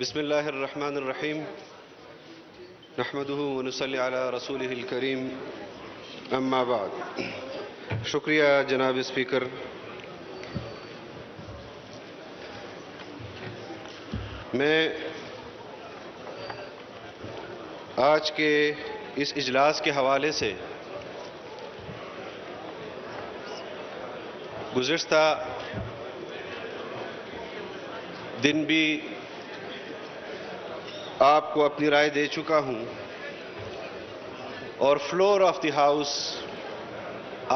بسم اللہ الرحمن الرحیم نحمدہ ونصلی علی رسولہ الکریم اما بعد. شکریہ جناب اسپیکر. میں آج کے اس اجلاس کے حوالے سے گزشتہ دن بھی آپ کو اپنی رائے دے چکا ہوں اور فلور آف دی ہاؤس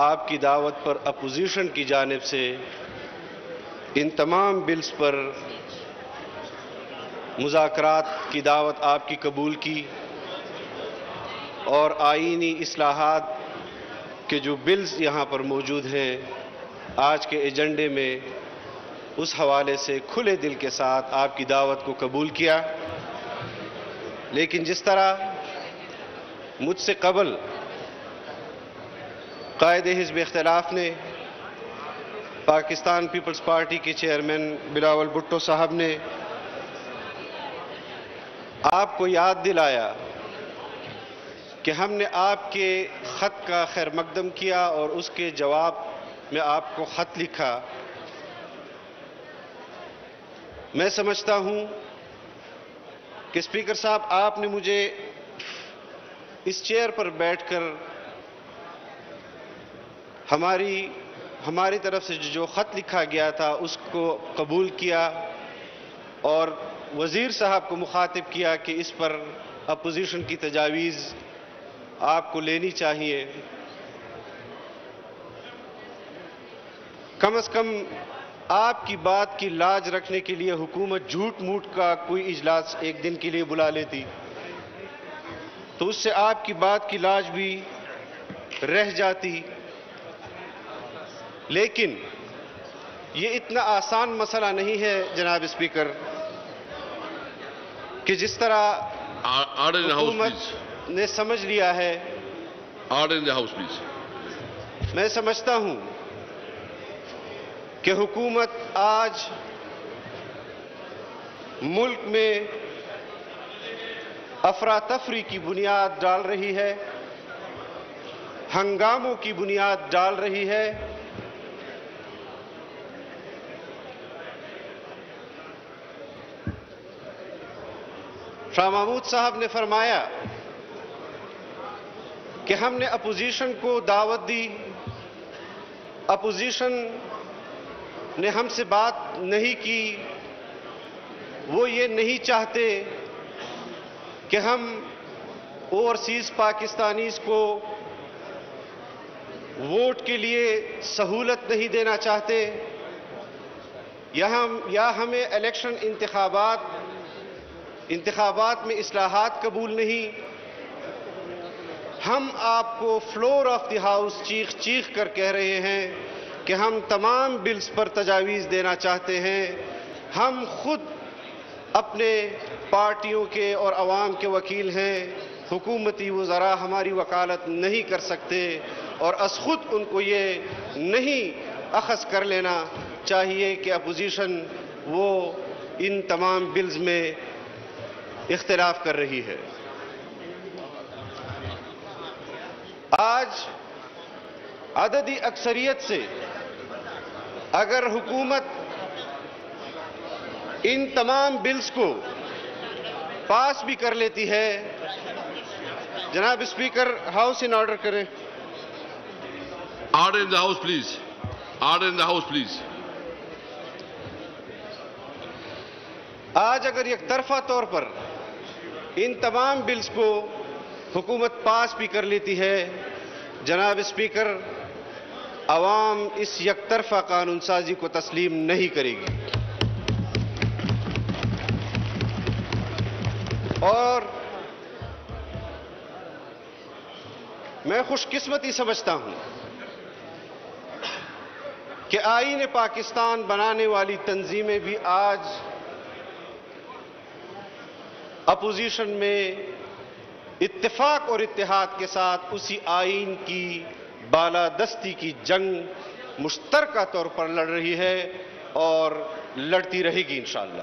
آپ کی دعوت پر اپوزیشن کی جانب سے ان تمام بلز پر مذاکرات کی دعوت آپ کی قبول کی اور آئینی اصلاحات کے جو بلز یہاں پر موجود ہیں آج کے ایجنڈے میں اس حوالے سے کھلے دل کے ساتھ آپ کی دعوت کو قبول کیا. لیکن جس طرح مجھ سے قبل قائد حزب اختلاف نے پاکستان پیپلز پارٹی کے چیئرمین بلاول بھٹو صاحب نے آپ کو یاد دلایا کہ ہم نے آپ کے خط کا خیر مقدم کیا اور اس کے جواب میں آپ کو خط لکھا. میں سمجھتا ہوں کہ اسپیکر صاحب آپ نے مجھے اس چیئر پر بیٹھ کر ہماری طرف سے جو خط لکھا گیا تھا اس کو قبول کیا اور وزیر صاحب کو مخاطب کیا کہ اس پر اپوزیشن کی تجاویز آپ کو لینی چاہیے. کم از کم آپ کی بات کی لاج رکھنے کے لیے حکومت جھوٹ موٹ کا کوئی اجلاس ایک دن کے لیے بلا لیتی تو اس سے آپ کی بات کی لاج بھی رہ جاتی. لیکن یہ اتنا آسان مسئلہ نہیں ہے جناب اسپیکر کہ جس طرح حکومت نے سمجھ لیا ہے. میں سمجھتا ہوں کہ حکومت آج ملک میں افراتفری کی بنیاد ڈال رہی ہے, ہنگاموں کی بنیاد ڈال رہی ہے. شاہ محمود صاحب نے فرمایا کہ ہم نے اپوزیشن کو دعوت دی, اپوزیشن نے ہم سے بات نہیں کی. وہ یہ نہیں چاہتے کہ ہم اوورسیز پاکستانیز کو ووٹ کے لیے سہولت نہیں دینا چاہتے یا ہمیں الیکشن انتخابات میں اصلاحات قبول نہیں. ہم آپ کو فلور آف دی ہاؤس چیخ چیخ کر کہہ رہے ہیں کہ ہم تمام بلز پر تجاویز دینا چاہتے ہیں. ہم خود اپنے پارٹیوں کے اور عوام کے وکیل ہیں, حکومتی وزراء ہماری وکالت نہیں کر سکتے اور از خود ان کو یہ نہیں اخذ کر لینا چاہیے کہ اپوزیشن وہ ان تمام بلز میں اختلاف کر رہی ہے. آج عددی اکثریت سے اگر حکومت ان تمام بلز کو پاس بھی کر لیتی ہے, جناب اسپیکر ہاؤس ان آرڈر کریں. Order in the house please. Order in the house please. آج اگر یک طرفہ طور پر ان تمام بلز کو حکومت پاس بھی کر لیتی ہے, جناب اسپیکر عوام اس یک طرفہ قانون سازی کو تسلیم نہیں کرے گی. اور میں خوش قسمتی سمجھتا ہوں کہ آئین پاکستان بنانے والی تنظیمیں بھی آج اپوزیشن میں اتفاق اور اتحاد کے ساتھ اسی آئین کی بالادستی کی جنگ مشترکہ طور پر لڑ رہی ہے اور لڑتی رہے گی انشاءاللہ.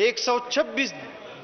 126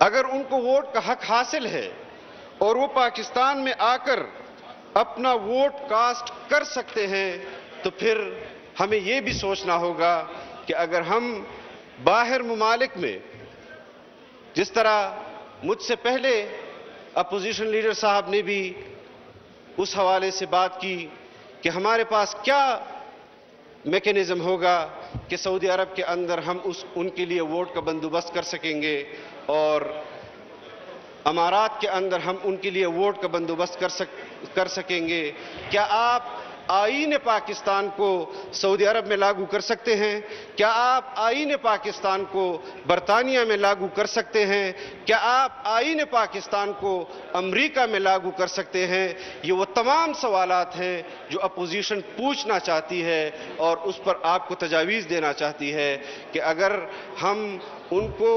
اگر ان کو ووٹ کا حق حاصل ہے اور وہ پاکستان میں آ کر اپنا ووٹ کاسٹ کر سکتے ہیں تو پھر ہمیں یہ بھی سوچنا ہوگا کہ اگر ہم باہر ممالک میں، جس طرح مجھ سے پہلے اپوزیشن لیڈر صاحب نے بھی اس حوالے سے بات کی کہ ہمارے پاس کیا میکینزم ہوگا کہ سعودی عرب کے اندر ہم ان کے لیے ووٹ کا بندوبست کر سکیں گے اور امارات کے اندر ہم ان کے لیے ووٹ کا بندوبست کر سکیں گے. کیا آپ آئین پاکستان کو سعودی عرب میں لاگو کر سکتے ہیں؟ کیا آپ آئین پاکستان کو برطانیہ میں لاگو کر سکتے ہیں؟ کیا آپ آئین پاکستان کو امریکہ میں لاگو کر سکتے ہیں؟ یہ وہ تمام سوالات ہیں جو اپوزیشن پوچھنا چاہتی ہے اور اس پر آپ کو تجاویز دینا چاہتی ہے کہ اگر ہم ان کو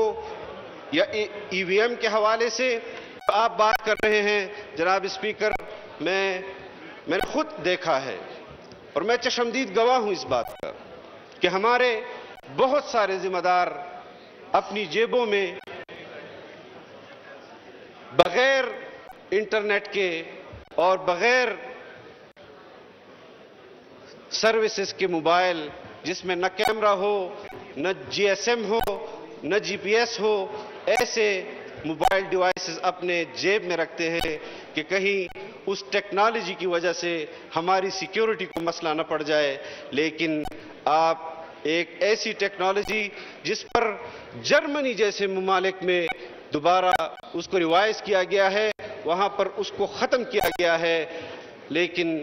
یا ای وی ایم کے حوالے سے آپ بات کر رہے ہیں. جناب اسپیکر، میں نے خود دیکھا ہے اور میں چشمدید گواہ ہوں اس بات کا کہ ہمارے بہت سارے ذمہ دار اپنی جیبوں میں بغیر انٹرنیٹ کے اور بغیر سروسز کے موبائل، جس میں نہ کیمرہ ہو، نہ جی ایس ایم ہو، نہ جی پی ایس ہو، ایسے موبائل ڈیوائسز اپنے جیب میں رکھتے ہیں کہ کہیں اس ٹیکنالوجی کی وجہ سے ہماری سیکیورٹی کو مسئلہ نہ پڑ جائے. لیکن آپ ایک ایسی ٹیکنالوجی جس پر جرمنی جیسے ممالک میں دوبارہ اس کو ریوائز کیا گیا ہے، وہاں پر اس کو ختم کیا گیا ہے، لیکن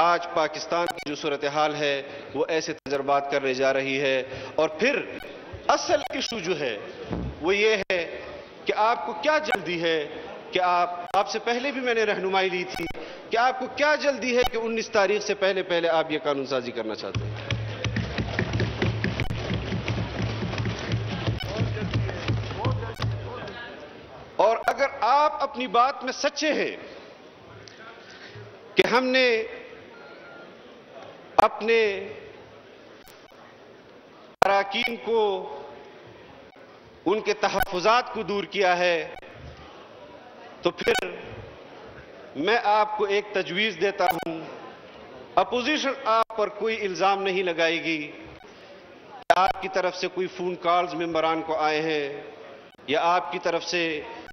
آج پاکستان کی جو صورتحال ہے وہ ایسے تجربات کرنے جا رہی ہے. اور پھر اصل ایشو جو ہے وہ یہ ہے کہ آپ کو کیا جلدی ہے کہ آپ سے پہلے بھی میں نے رہنمائی لی تھی کہ آپ کو کیا جلدی ہے کہ 19 تاریخ سے پہلے آپ یہ قانون سازی کرنا چاہتے ہیں؟ اور اگر آپ اپنی بات میں سچے ہیں کہ ہم نے اپنے اراکین کو ان کے تحفظات کو دور کیا ہے، تو پھر میں آپ کو ایک تجویز دیتا ہوں. اپوزیشن آپ پر کوئی الزام نہیں لگائے گی کہ آپ کی طرف سے کوئی فون کالز ممبران کو آئے ہیں یا آپ کی طرف سے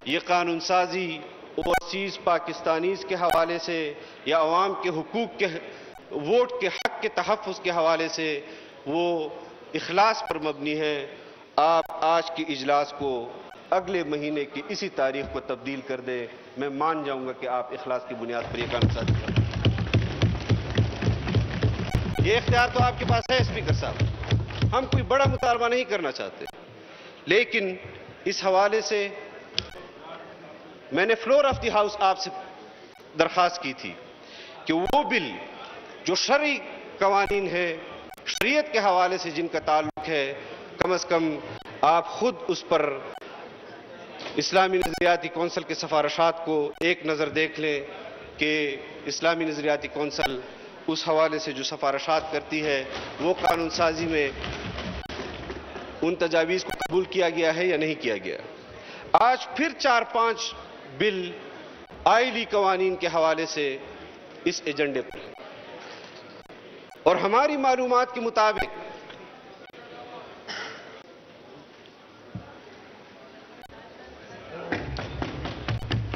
یہ قانون سازی اوورسیز پاکستانیز کے حوالے سے یا عوام کے حقوق کے ووٹ کے حق کے تحفظ کے حوالے سے وہ اخلاص پر مبنی ہے. آپ آج کی اجلاس کو اگلے مہینے کی اسی تاریخ کو تبدیل کر دیں، میں مان جاؤں گا کہ آپ اخلاص کی بنیاد پر یہ قانون سازی کریں. یہ اختیار تو آپ کے پاس ہے اسپیکر صاحب. ہم کوئی بڑا مطالبہ نہیں کرنا چاہتے، لیکن اس حوالے سے میں نے فلور آف دی ہاؤس آپ سے درخواست کی تھی کہ وہ بل جو شرعی قوانین ہے، شریعت کے حوالے سے جن کا تعلق ہے، کم از کم آپ خود اس پر اسلامی نظریاتی کونسل کے سفارشات کو ایک نظر دیکھ لیں کہ اسلامی نظریاتی کونسل اس حوالے سے جو سفارشات کرتی ہے وہ قانون سازی میں ان تجاویز کو قبول کیا گیا ہے یا نہیں کیا گیا. آج پھر 4-5 بل آئلی قوانین کے حوالے سے اس ایجنڈے پر، اور ہماری معلومات کے مطابق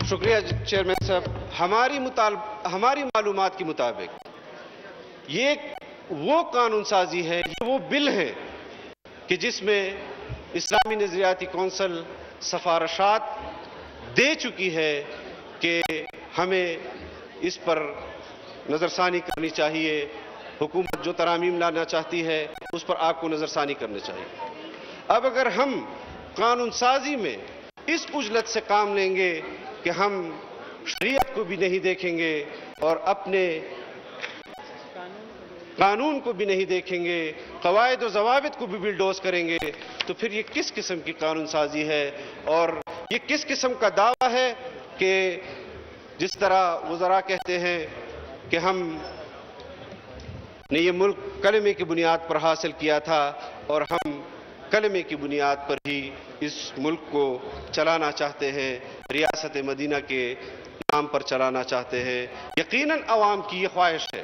شکریہ چیئرمین صاحب. ہماری معلومات کے مطابق یہ وہ قانون سازی ہے، یہ وہ بل ہے کہ جس میں اسلامی نظریاتی کونسل سفارشات دے چکی ہے کہ ہمیں اس پر نظر ثانی کرنی چاہیے. حکومت جو ترامیم لانا چاہتی ہے اس پر آپ کو نظر ثانی کرنا چاہیے. اب اگر ہم قانون سازی میں اس عجلت سے کام لیں گے کہ ہم شریعت کو بھی نہیں دیکھیں گے اور اپنے قانون کو بھی نہیں دیکھیں گے، قواعد و ضوابط کو بھی بلڈوز کریں گے، تو پھر یہ کس قسم کی قانون سازی ہے اور یہ کس قسم کا دعویٰ ہے کہ جس طرح وزراء کہتے ہیں کہ ہم نے یہ ملک کلمے کی بنیاد پر حاصل کیا تھا اور ہم کلمے کی بنیاد پر ہی اس ملک کو چلانا چاہتے ہیں، ریاست مدینہ کے نام پر چلانا چاہتے ہیں۔ یقیناً عوام کی یہ خواہش ہے،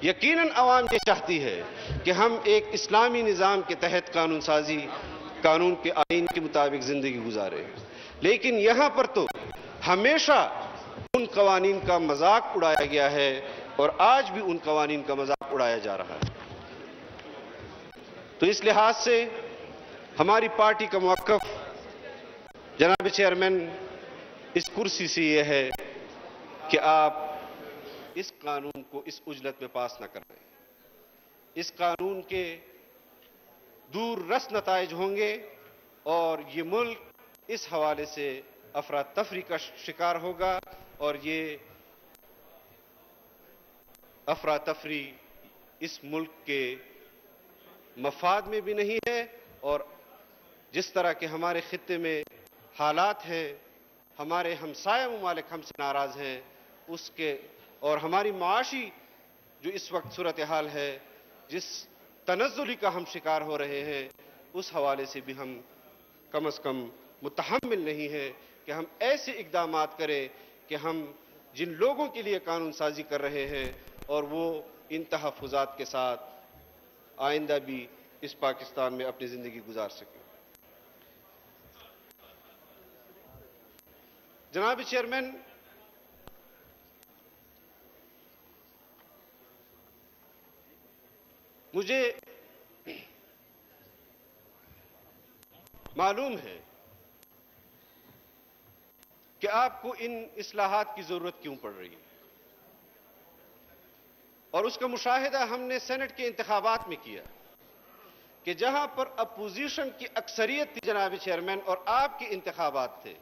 یقیناً عوام یہ چاہتی ہے کہ ہم ایک اسلامی نظام کے تحت قانون سازی، قانون کے آئین کے مطابق زندگی گزاریں، لیکن یہاں پر تو ہمیشہ ان قوانین کا مذاق اڑایا گیا ہے اور آج بھی ان قوانین کا مذاق اڑایا جا رہا ہے۔ تو اس لحاظ سے ہماری پارٹی کا موقف جناب چیئرمین اس کرسی سے یہ ہے کہ آپ اس قانون کو اس عجلت میں پاس نہ کریں۔ اس قانون کے دور رس نتائج ہوں گے اور یہ ملک اس حوالے سے افراتفری کا شکار ہوگا، اور یہ افراتفری اس ملک کے مفاد میں بھی نہیں ہے، اور جس طرح کے ہمارے خطے میں حالات ہیں، ہمارے ہمسایہ ممالک ہم سے ناراض ہیں اس کے، اور ہماری معاشی جو اس وقت صورتحال ہے، جس تنزلی کا ہم شکار ہو رہے ہیں، اس حوالے سے بھی ہم کم از کم متحمل نہیں ہیں کہ ہم ایسے اقدامات کریں کہ ہم جن لوگوں کے لیے قانون سازی کر رہے ہیں اور وہ ان تحفظات کے ساتھ آئندہ بھی اس پاکستان میں اپنی زندگی گزار سکیں۔ جناب چیئرمین، مجھے معلوم ہے کہ آپ کو ان اصلاحات کی ضرورت کیوں پڑ رہی ہے، اور اس کا مشاہدہ ہم نے سینٹ کے انتخابات میں کیا کہ جہاں پر اپوزیشن کی اکثریت تھی جناب چیئرمین، اور آپ کے انتخابات تھے،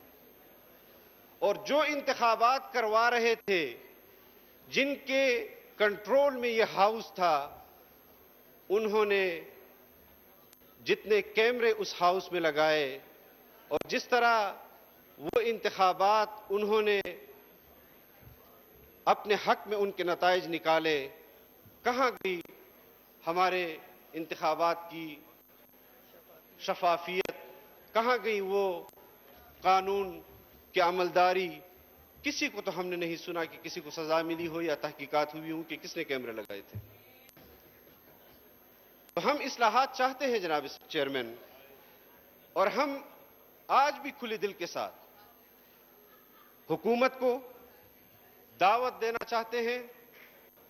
اور جو انتخابات کروا رہے تھے، جن کے کنٹرول میں یہ ہاؤس تھا، انہوں نے جتنے کیمرے اس ہاؤس میں لگائے اور جس طرح وہ انتخابات انہوں نے اپنے حق میں ان کے نتائج نکالے، کہاں گئی ہمارے انتخابات کی شفافیت، کہاں گئی وہ قانون کی عملداری؟ کسی کو تو ہم نے نہیں سنا کہ کسی کو سزا ملی ہو یا تحقیقات ہوئی ہوں کہ کس نے کیمرے لگائے تھے۔ تو ہم اصلاحات چاہتے ہیں جناب چیئرمین، اور ہم آج بھی کھلے دل کے ساتھ حکومت کو دعوت دینا چاہتے ہیں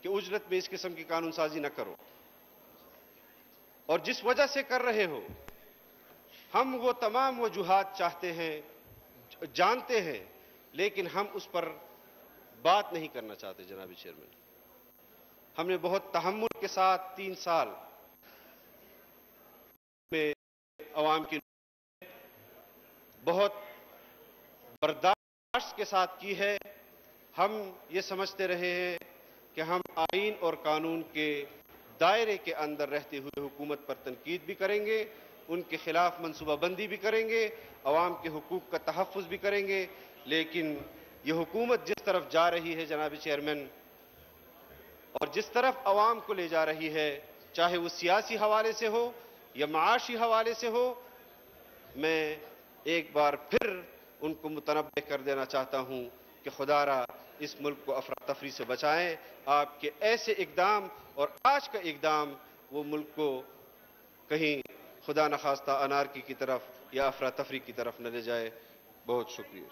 کہ عجلت میں اس قسم کی قانون سازی نہ کرو، اور جس وجہ سے کر رہے ہو ہم وہ تمام وجوہات چاہتے ہیں، جانتے ہیں، لیکن ہم اس پر بات نہیں کرنا چاہتے جناب چیئرمین۔ ہم نے بہت تحمل کے ساتھ 3 سال میں عوام کی بہت برداشت کے ساتھ کی ہے۔ ہم یہ سمجھتے رہے ہیں کہ ہم آئین اور قانون کے دائرے کے اندر رہتے ہوئے حکومت پر تنقید بھی کریں گے، ان کے خلاف منصوبہ بندی بھی کریں گے، عوام کے حقوق کا تحفظ بھی کریں گے، لیکن یہ حکومت جس طرف جا رہی ہے جناب چیئرمین، اور جس طرف عوام کو لے جا رہی ہے، چاہے وہ سیاسی حوالے سے ہو یا معاشی حوالے سے ہو، میں ایک بار پھر ان کو متنبہ کر دینا چاہتا ہوں کہ خدا را اس ملک کو افراتفری سے بچائیں۔ آپ کے ایسے اقدام اور آج کا اقدام وہ ملک کو کہیں خدا نخواستہ انارکی کی طرف یا افراتفری کی طرف نہ لے جائے۔ بہت شکریہ۔